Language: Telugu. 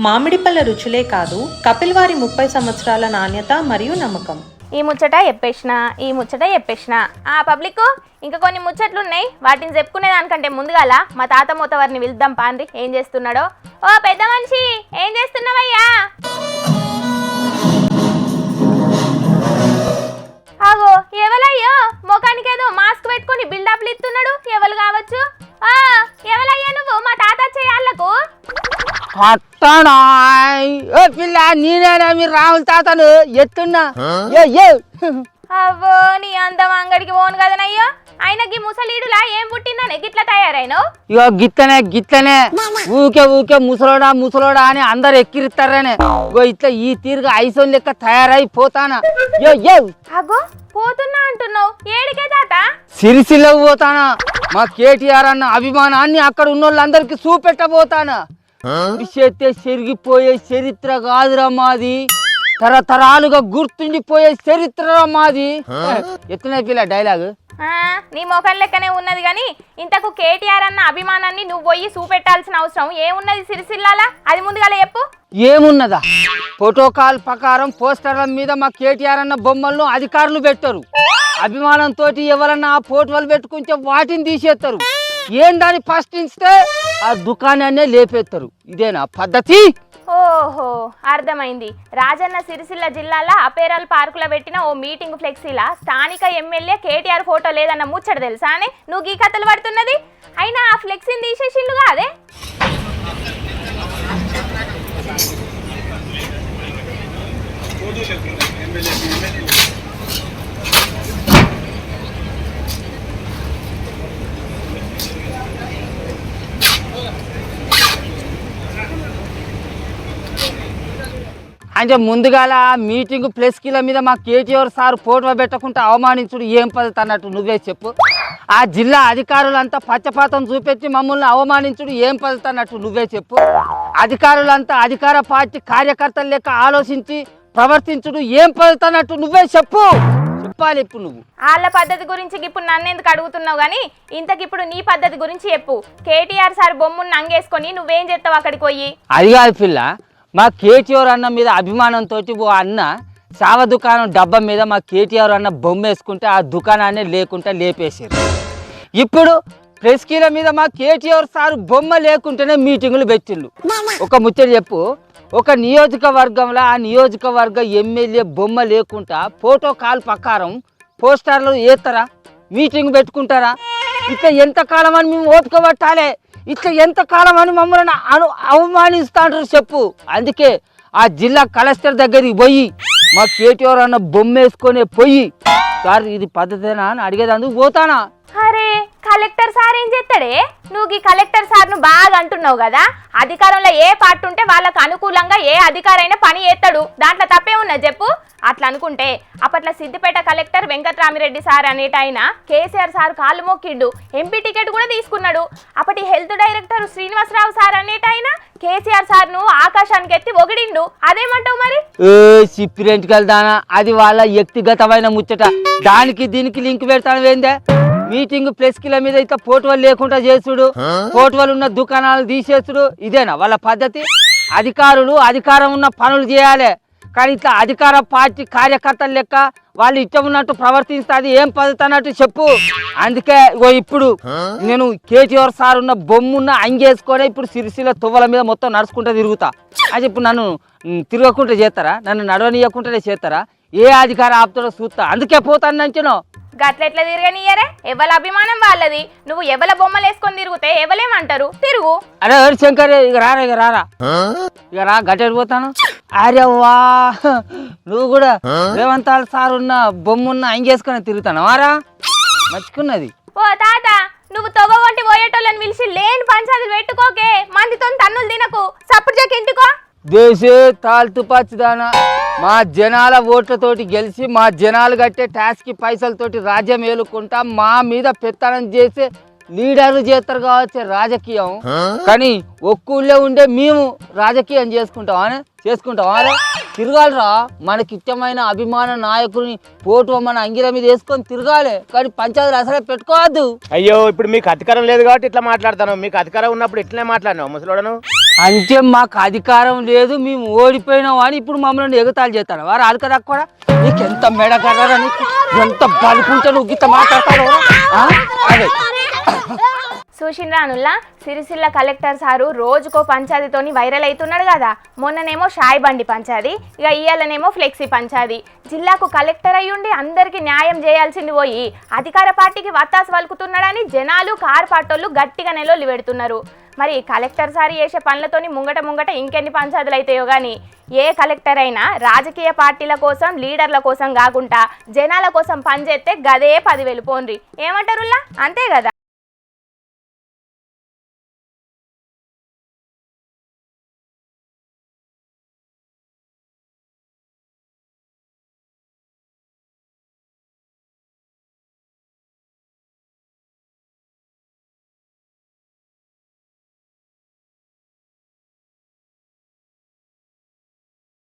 మామిడి పళ్ళ రుచులే కాదు, కపిల్ వారి 30 సంవత్సరాల నాణ్యత మరియు నమ్మకం. ఈ ముచ్చట చెప్పేసిన ఆ పబ్లిక్ ఇంకా కొన్ని ముచ్చట్లు ఉన్నాయి, వాటిని చెప్పుకునే దానికంటే ముందుగాల మా తాత మూతవారిని పిలుద్దాం పాండ్రి. ఏం చేస్తున్నాడో. ఓ పెద్ద మనిషి, ఏం చేస్తున్నావయ్యా? ఆగో, ఎవలయ్యో ముఖానికి ఏదో మాస్క్ పెట్టుకుని బిల్డప్లు ఇస్తున్నాడు. ఎవరు కావచ్చు? ఎవలయ్యా నువ్వు? మా తాత చేయాలకు పిల్ల నేనేనా మీరు రాముల తాతను ఎత్తున్నా. అవ్వో, నీ అందం అంగడికి పోను కదనయ్యో. ఆయనకి ముసలీడులా ఏం పుట్టిందని గిట్లా తయారైనవు? ఇగో గిట్లనే ఊకే ముసలోడా అని అందరు ఎక్కిరిస్తారనే ఇట్లా ఈ తీరుగా ఐసోన్ లెక్క తయారైపోతానా. అగో పోతున్నా అంటున్నావు, ఏడికే తాత? సిరిసిల్లకు పోతానా. మా కేటీఆర్ అన్న అభిమానాన్ని అక్కడ ఉన్న వాళ్ళందరికి చూపెట్టబోతానా. చేస్తే చెరిగిపోయే చరిత్ర కాదురా మాది, తరతరాలుగా గుర్తుండిపోయే చరిత్ర మాది. ఎట్లనే పిల్ల డైలాగ్? నీ మొఖం లెక్కనే ఉన్నది గాని ఇంతకు కేటీఆర్ అన్న అభిమానాన్ని నువ్వు పోయి చూపెట్టాల్సిన అవసరం ఏమున్నది సిరిసిల్లాలా? అది ముందుగాల చెప్పు. ఏమున్నదా? ప్రోటోకాల్ ప్రకారం పోస్టర్ల మీద మా కేటీఆర్ అన్న బొమ్మలను అధికారులు పెట్టరు. అభిమానంతో ఎవరన్నా ఆ ఫోటోలు పెట్టుకుంటే వాటిని తీసేస్తారు. ఏం దాన్ని ప్రశ్నిస్తే ఆ దుకాణాన్నే లేపేస్తారు. ఇదేనా పద్ధతి? ఓహో, అర్థమైంది. రాజన్న సిరిసిల్ల జిల్లాలో అపేరల్ పార్కులో పెట్టిన ఓ మీటింగ్ ఫ్లెక్సీలా స్థానిక ఎమ్మెల్యే కేటీఆర్ ఫోటో లేదన్న ముచ్చట తెలుసా అని నువ్వు ఈ కథలు పడుతున్నది. అయినా ఆ ఫ్లెక్సీని తీసేసిండుగా అదే. అంటే ముందుగాల మీటింగ్ ప్లస్ కిల మీద మా కేటీఆర్ సార్ ఫోటో పెట్టకుండా అవమానించుడు ఏం పద్ధతి అన్నట్టు నువ్వే చెప్పు. ఆ జిల్లా అధికారులంతా పచ్చపాతం చూపెట్టి మమ్మల్ని అవమానించుడు ఏం పద్ధతి అన్నట్టు నువ్వే చెప్పు. అధికారులంతా అధికార పార్టీ కార్యకర్తల లెక్క ఆలోచించి ప్రవర్తించుడు ఏం పద్ధతి అన్నట్టు నువ్వే చెప్పు. చెప్పాలి ఇప్పుడు నువ్వు. వాళ్ళ పద్ధతి గురించి ఇప్పుడు నన్ను ఎందుకు అడుగుతున్నావు గానీ ఇంతకిప్పుడు నీ పద్ధతి గురించి చెప్పు. కేటీఆర్ సార్ బొమ్మను నంగేసుకొని నువ్వేం చేస్తావు అక్కడికి పోయి? అది కాదు పిల్ల, మా కేటీఆర్ అన్న మీద అభిమానంతో ఓ అన్న చావ దుకాణం డబ్బా మీద మా కేటీఆర్ అన్న బొమ్మ వేసుకుంటే ఆ దుకాణాన్ని లేకుండా లేపేసారు. ఇప్పుడు ప్రెస్ కీల మీద మా కేటీఆర్ సార్ బొమ్మ లేకుంటేనే మీటింగులు పెట్టిళ్ళు. ఒక ముచ్చట చెప్పు, ఒక నియోజకవర్గంలో ఆ నియోజకవర్గ ఎమ్మెల్యే బొమ్మ లేకుండా ప్రోటోకాల్ ప్రకారం పోస్టర్లు వేస్తారా? మీటింగ్ పెట్టుకుంటారా? ఇట్లా ఎంతకాలం అని మేము ఓపిక పట్టాలి? ఇట్లా ఎంతకాలం అని మమ్మల్ని అవమానిస్తాంటారు చెప్పు. అందుకే ఆ జిల్లా కలెక్టర్ దగ్గరికి పోయి మా కేటీఆర్ అన్న బొమ్మ వేసుకొని పోయి సార్ ఇది పద్ధతేనా అని అడిగేదందుకు పోతానా. అరే, కలెక్టర్ సార్ ఏం చేస్తాడే? నువ్వు ఈ కలెక్టర్ సార్ను బాగా అంటున్నావు కదా. అధికారంలో ఏ పార్టీ ఉంటే వాళ్ళకు అనుకూలంగా ఏ అధికారైనా పని చేస్తాడు, దాంట్లో తప్పే ఉన్నది చెప్పు. అట్లా అనుకుంటే అప్పట్లో సిద్దిపేట కలెక్టర్ వెంకట్రామిరెడ్డి సార్ అనేటాయన కేసీఆర్ సార్ కాళ్ళు మొక్కిండు, ఎంపీ టికెట్ కూడా తీసుకున్నాడు. అప్పటి హెల్త్ డైరెక్టర్ శ్రీనివాసరావు సార్ అనేటాయన కేసీఆర్ సార్ను ఆకాశానికి ఎత్తి ఒగిడిండు. అదేమంటావు మరి? సిప్పిరెంట్కి వెళ్తానా? అది వాళ్ళ వ్యక్తిగతమైన ముచ్చట, దానికి దీనికి లింక్ పెడతాను ఏందే? మీటింగ్ ప్లస్ కిల మీద ఇట్లా ఫోటోలు లేకుండా చేసుడు, ఫోటోలు ఉన్న దుకాణాలు తీసేసుడు ఇదేనా వాళ్ళ పద్ధతి? అధికారులు అధికారం ఉన్న పనులు చేయాలి, కానీ ఇట్లా అధికార పార్టీ కార్యకర్తలు లెక్క వాళ్ళు ఇష్టం ఉన్నట్టు ప్రవర్తిస్తే అది ఏం పద్ధతి అన్నట్టు చెప్పు. అందుకే ఇప్పుడు నేను కేటీఆర్ సార్ ఉన్న బొమ్మున్న అంగేసుకొని ఇప్పుడు సిరిసిల్ల తువ్వల మీద మొత్తం నడుచుకుంటూ తిరుగుతా. అది ఇప్పుడు నన్ను తిరగకుండా చేస్తారా? నన్ను నడవనీయకుండానే చేస్తారా? ఏ అధికారం ఆపుతాడో చూస్తా. అందుకే పోతాను నంచును. గట్లెట్లా తిరగనియరే? ఎవల అభిమానం వాళ్ళది. నువ్వు ఎవల బొమ్మలు వేసుకొని తిరిగితే ఎవలేమంటారు? తిరుగు. అరే శంకర్, ఇక రారా ఇక రా, గట్టెడిపోతాను. అరే వా, నువ్వు కూడా రేవంత్ సార్ ఉన్న బొమ్మున్న అంగేసుకొని తిరుగుతాను వారా? మర్చుకున్నది. ఓ తాత, నువ్వు తొవ్వ వంటి పోయేటోళ్ళని పిలిచి లేని పంచాయతీలు పెట్టుకోకే. మందితో తన్నులు తినకు, సప్పుడు చేకి ఇంటికో. దేశే తాల్తు పచ్చిదానా, మా జనాల ఓట్లతోటి గెలిచి మా జనాలు కట్టే ట్యాక్స్కి పైసలతోటి రాజ్యం ఏలుకుంటా మా మీద పెత్తనం చేసే లీడర్లు చేస్తారు కావచ్చు రాజకీయం, కానీ ఒక్కూళ్ళే ఉండే మేము రాజకీయం చేసుకుంటామా తిరగాలిరా. మనకి ఇష్టమైన అభిమాన నాయకుని ఫోటో మన అంగిర మీద వేసుకొని తిరగాలి, కానీ పంచాయతీలు అసలే పెట్టుకోవద్దు. అయ్యో ఇప్పుడు మీకు అధికారం లేదు కాబట్టి ఇట్లా మాట్లాడతాను, మీకు అధికారం ఉన్నప్పుడు ఇట్లనే మాట్లాడినావు ముసలోడను. అంటే మాకు అధికారం లేదు, మేము ఓడిపోయినాం అని ఇప్పుడు మమ్మల్ని ఎగతాళి చేస్తాను. వారు అడగదా కూడా నీకు ఎంత మెడ కర్రా, నీకు ఎంత బలుపుంటే నువ్వు గిట్ట మాట్లాడతావు. అదే చూసిండ్రానుల్లా సిరిసిల్ల కలెక్టర్ సారు రోజుకో పంచాయతీతోని వైరల్ అవుతున్నాడు కదా. మొన్ననేమో షాయి బండి పంచాది, ఇక ఇయ్యాలనేమో ఫ్లెక్సీ పంచాది. జిల్లాకు కలెక్టర్ అయ్యుండి అందరికీ న్యాయం చేయాల్సింది పోయి అధికార పార్టీకి వత్తాసు వలుకుతున్నాడని జనాలు కారు పాటోళ్ళు గట్టిగా నెలొల్లి పెడుతున్నారు. మరి కలెక్టర్ సారి చేసే పనులతోని ముంగట ఇంకెన్ని పంచాయతీలు అవుతాయో కానీ ఏ కలెక్టర్ అయినా రాజకీయ పార్టీల కోసం లీడర్ల కోసం కాకుండా జనాల కోసం పనిచేస్తే గదే 10,000 పోన్రి. ఏమంటారుల్లా? అంతే కదా.